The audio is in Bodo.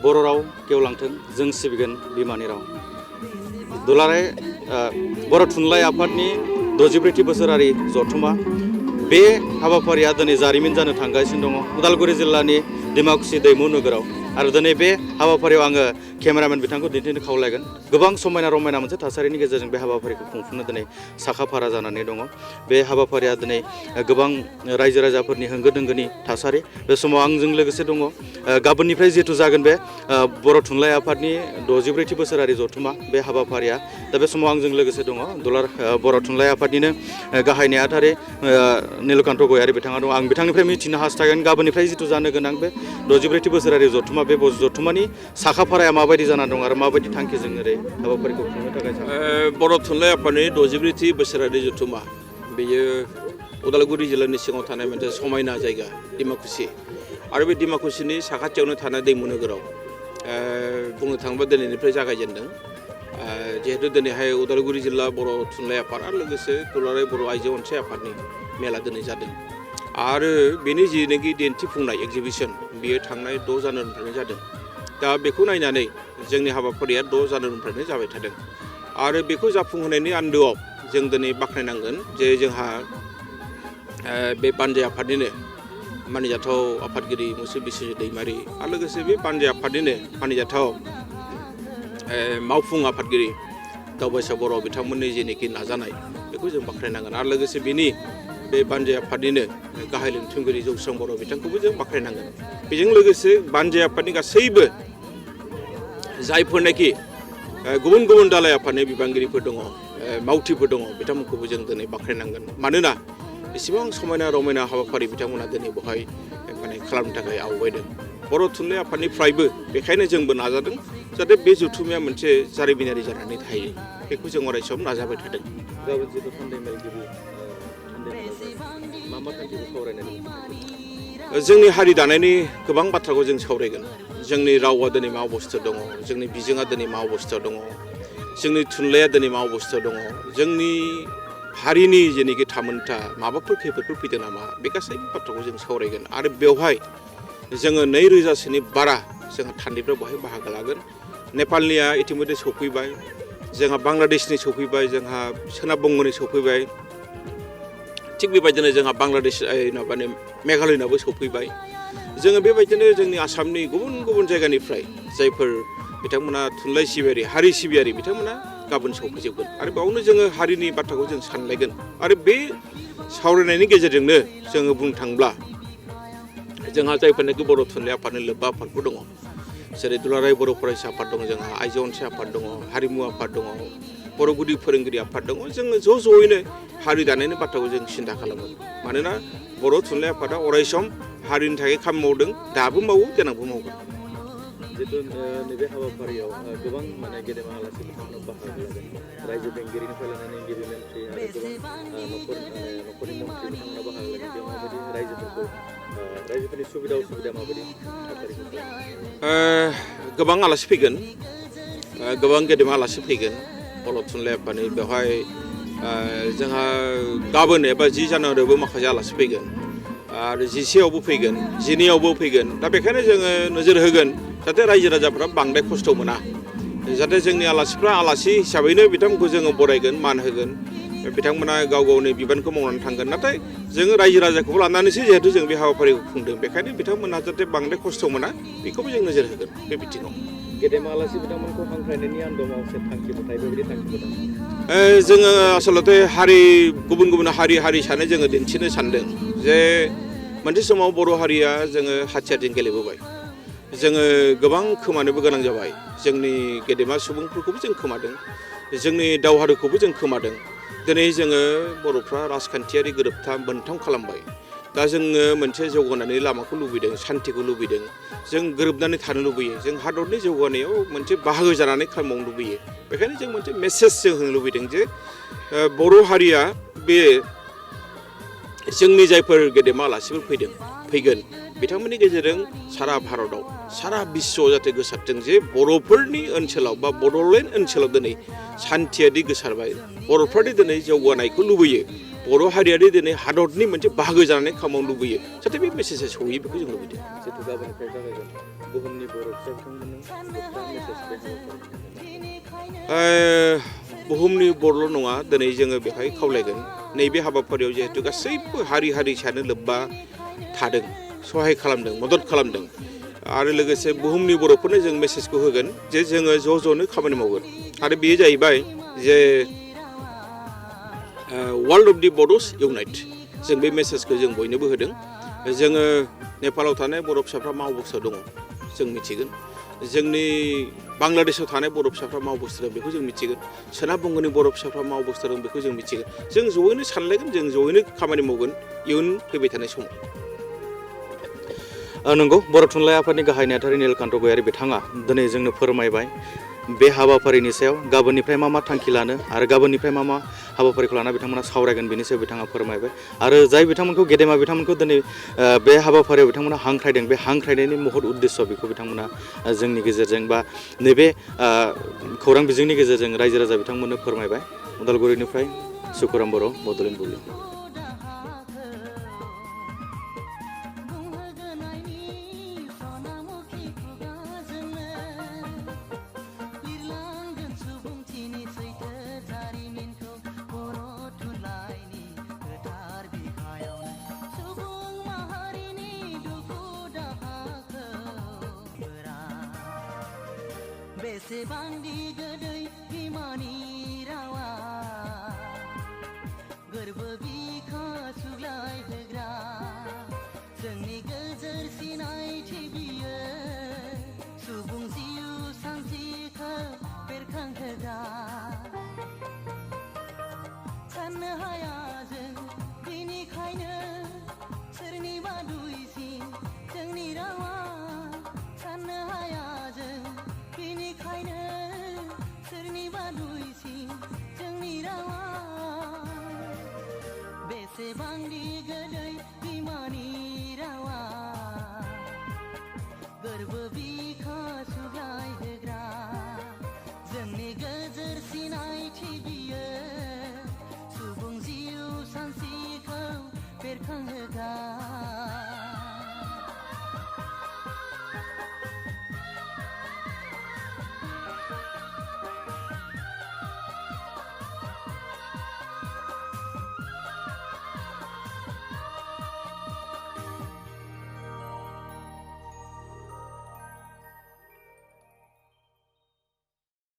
बर' राव गेवलांथों जों सिबिगोन बिमानि राव। दुलाराय बर' थुनलाइ आफादनि 64थि बोसोरारि जथुमा बे हाबाफारिया दिनै जारिमिन जानो थांगासिनो दङ उदालगुरि जिल्लानि डिमाकुसि दैमु नोगोराव। आरो दिनै बे हाबाफारियाव आङो केमेरामेन बिथांखौ दिन्थिनो खावलायगोन। गोबां समायना रमायना मोनसे थासारिनि गेजेरजों बे हाबाफारिखौ खुंफुंनो दिनै साखाफारा जानानै दङ। बे हाबाफारिया दिनै गोबां रायजो राजाफोरनि होंगो दोंगोनि थासारि। बे समाव आंजों लोगोसे दङ गाबोननिफ्राय जिहेतु जागोन बे बर' थुनलाइ आफादनि 64थि बोसोरारि जथुमा बे हाबाफारिया। दा बे समाव आंजों लोगोसे दङ बर' थुनलाइ आफादनिनो गाहाय नेहाथारि नीलकान्त गयारि बिथाङा दं। आं बिथांनिफ्राय मिथिनो हास्थायगोन गाबोननिफ्राय जिथु जानो गोनां बे 64थि बोसोरारि जथुमा बे जथुमानि साखाफाराया माबायदि जानानै दं आरो माबायदि थांखिजों ओरै हाबाफारिखौ खुंनो थाखाय बर' थुनलाइ आफादनि 64थि बोसोरारि जथुमा बेयो उदालगुरि जिल्लानि सिङाव थानाय मोनसे समायना जायगा डिमाकुसि आरो बे डिमाकुसिनि साखाथियावनो थानाय दैमु नोगोराव बुंनो थाङोब्ला दिनैनिफ्राय जागायजेनदों। जिहेतु दिनैहाय उदालगुरि जिल्ला बर' थुनलाइ आफाद आरो लोगोसे दुलाराय बर' आइजो अनसाय आफादनि मेला दिनै जादों आरो बेनि जिनाखि दिन्थिफुंनाय एगजिबिसन बियो थांनाय 6 जानुवारिनिफ्रायनो जादों। दा बेखौ नायनानै जोंनि हाबाफारिया 6 जानुवारिनिफ्रायनो जाबाय थादों आरो बेखौ जाफुंहोनायनि आन्दोआव जों दिनै बाख्नायनांगोन जे जोंहा बे बानजाय आफादनिनो मानिजाथाव आफादगिरि मुसु बिस्वजित दैमारि आरो लोगोसे बे बानजाय आफादनिनो मानिजाथाव मावफुं आफादगिरि दावबायसा बर' बिथांमोननि जेनोखि नाजानाय बेखौ जों बाख्नायनांगोन आरो लोगोसे बिनि बे बानजाय आफादनिनो गाहाय लिरथुमगिरि जौस्रां बर' बिथांखौबो जों बाख्नायनांगोन। बेजों लोगोसे बानजाय आफादनि गासैबो जायफोरनाखि गुबुन गुबुन दालाय आफादनि बिबानगिरिफोर दङ मावथिफोर दङ बिथांमोनखौबो जों दिनै बाख्नायनांगोन। मानोना एसेबां समायना रमायना हाबाफारि बिथांमोना दिनै बेवहाय खालामनो थाखाय आवगायदों। बर' थुनलाइ आफादनिफ्रायबो बेखायनो जोंबो नाजादों जाहाथे बे जथुमाया मोनसे जारिमिनारि जानानै थायो। बेखौ जों अराय सम नाजाबाय थादों। गाबोन जिथु थान्दै मेलगिरि मा थांखिखौ सावरायनाय जोंनि हारि दानायनि गोबां बाथ्राखौ जों सावरायगोन। जोंनि रावा दिनै मा अबस्थायाव दङ, जोंनि बिजोङा दिनै मा अबस्थायाव दङ, जोंनि थुनलाइया दिनै मा अबस्थायाव दङ, जोंनि हारिनि जेनोखि थामोनथा माबाफोर खैफोदफोर फैदों नामा बे गासैबो बाथ्राखौ जों सावरायगोन आरो बेवहाय जोङो 2000सोनि बारा जोंहा थान्दैफ्रा बेवहाय बाहागो लागोन। नेपालनिया इतिमধ্যे सफैबाय, जोंहा बांलादेशनि सफैबाय, जोंहा सोनाब बंगनि सफैबाय, थिग बेबायदिनो जोंहा बांलादेश मेघालयनाबो सफैबाय। जोङो बेबायदिनो जोंनि आसामनि गुबुन गुबुन जायगानिफ्राय जायफोर बिथांमोना थुनलाइ सिबियारि हारि सिबियारि बिथांमोना गाबोन सफैजोबगोन आरो बेयावनो जोङो हारिनि बाथ्राखौ जों सानलायगोन आरो बे सावरायनायनि गेजेरजोंनो जोङो बुंनो थांब्ला जोंहा जायफोरनाखि बर' थुनलाइ आफादनि लोब्बा आफादफोर दङ जेरै दुलाराय बर' फरायसा आफाद दङ, जोंहा आइजो अनसाय आफाद दङ, हारिमु आफाद दङ, बर' गुदि फोरोंगिरि आफाद दङ। जोङो ज'यैनो हारि दानायनि बाथ्राखौ जों सिन्था खालामो। मानोना बर' थुनलाइ आफादा अरायसम हारिनि थाखाय खामानि मावदों, दाबो मावो, देनांबो मावगोन। जितु नैबे हाबाफारियाव गोबां गेदेमा आलासि बिथांमोना बाहागो लागोन। रायजो बेंगिरिनिफ्राय लानानै गिबि मन्थ्रि आरो गोबां न'खरनि मन्थ्रि बिथांमोना बाहागो लागोन। बेयाव माबायदि रायजोफोरनि सुबिदा उसुबिदा माबायदि थासारिखौ गोबां आलासि फैगोन, गोबां गेदेमा आलासि फैगोन बर' थुनलाइ आफादनि बेवहाय जोंहा गाबोन एबा 10 जानुवारियावबो माखासे आलासि फैगोन आरो 11आवबो फैगोन, 12आवबो फैगोन। दा बेखायनो जोङो नोजोर होगोन जाहाथे रायजो राजाफ्रा बांद्राय खस्थ' मोना, जाहाथे जोंनि आलासिफ्रा आलासि हिसाबैनो बिथांमोनखौ जोङो बरायगोन, मान होगोन। बिथांमोना गाव गावनि बिबानखौ मावनानै थांगोन। नाथाय जोङो रायजो राजाखौबो लानानैसो जिहेतु जों बे हाबाफारिखौ खुंदों, बेखायनो बिथांमोनहा जाहाथे बांद्राय खस्थ' मोना बेखौबो जों नोजोर होगोन बे बिथिङाव। गेदेमा आलासि बिथांमोनखौ हांख्रायनायनि आन्दोआव माखासे थांखिफोर थायो, बेबायदि थांखिफोर दं। जोङो आसलते गुबुन गुबुन हारिसानो जोङो दिन्थिनो सानदों जे मोनसे समाव बर' हारिया जोङो हाथियारजों गेलेबोबाय, जोङो गोबां खोमानोबो गोनां जाबाय। जोंनि गेदेमा सुबुंफोरखौबो जों खोमादों, जोंनि दावहारुखौबो जों खोमादों। दिनै जोङो बर'फ्रा राजखान्थियारि गोरोबथा मोनथाम खालामबाय। दा जोङो मोनसे जौगानायनि लामाखौ लुबैदों, सान्थिखौ लुबैदों, जों गोरोबनानै थानो लुबैयो, जों हादरनि जौगानायाव मोनसे बाहागो जानानै खामानि मावनो लुबैयो। बेखायनो जों मोनसे मेसेज जों होनो लुबैदों जे बर' हारिया बे जोंनि जायफोर गेदेमा आलासिफोर फैगोन बिथांमोननि गेजेरजों सारा भारताव, सारा बिश्वआव जाहाथे गोसारथों जे बर'फोरनि ओनसोलाव बा बड'लेण्ड ओनसोलाव दिनै सान्थियादि गोसारबाय, बर'फ्रादि दिनै जौगानायखौ लुबैयो, बर' हारियारि दिनै हादरनि मोनसे बाहागो जानानै खामावनो लुबैयो जाहाथे बे मेसेजआ सहैयो बेखौ जों लुबैदों। जिहेतु गाबोननिफ्राय जागायगोन बुहुमनि बर' फिसा बिथांमोननो जोबथा मेसेज बुहुमनि बर'ल' नङा दिनै जोङो बेवहाय खावलायगोन नैबे हाबाफारियाव जिहेतु गासैबो हारिसायानो लोब्बा थादों, सहाय खालामदों, मदद खालामदों आरो लोगोसे बुहुमनि बर'फोरनो जों मेसेजखौ होगोन जे जोङो ज'नो खामानि मावगोन आरो बेयो जाहैबाय जे वर्ल्ड अफ दि बड'स इउनाइट जों बे मेसेजखौ जों बयनोबो होदों। जोङो नेपालाव थानाय बर' फिसाफ्रा मा अबस्थायाव दङ जों मिथिगोन, जोंनि बांलादेशआव थानाय बर' फिसाफ्रा मा अबस्था दं बेखौ जों मिथिगोन, सोनाब बंग'नि बर' फिसाफ्रा मा अबस्था दं बेखौ जों मिथिगोन। जों ज'यैनो सानलायगोन, जों ज'यैनो खामानि मावगोन इयुन फैबाय थानाय समाव। नंगौ, बर' थुनलाइ आफादनि गाहाय नेहाथारि नीलकान्त गयारि बिथाङा दिनै जोंनो फोरमायबाय बे हाबाफारिनि सायाव गाबोननिफ्राय मा थांखि लानो आरो गाबोननिफ्राय मा हाबाफारिखौ लाना बिथांमोना सावरायगोन बेनि सायाव बिथाङा फोरमायबाय आरो जाय बिथांमोनखौ गेदेमा बिथांमोनखौ दिनै बे हाबाफारियाव बिथांमोना हांख्रायदों बे हांख्रायनायनि महर उद्देश्य बेखौ बिथांमोना जोंनि गेजेरजों बा नैबे खौरां बिजोंनि गेजेरजों रायजो राजा बिथांमोननो फोरमायबाय। उदालगुरिनिफ्राय सुकुराम बर', बड'लेण्ड बुब्लि। बेसेबांदि गोदै बिमानि रावा गोरबो बिखा सुग्लाय होग्रा जोंनि गोजोर सिनायथि बियो सुबुं जिउ सानस्रिखौ बेरखांहोग्रा साननो हाया जों बेनिखायनो सोरनिबा दुइ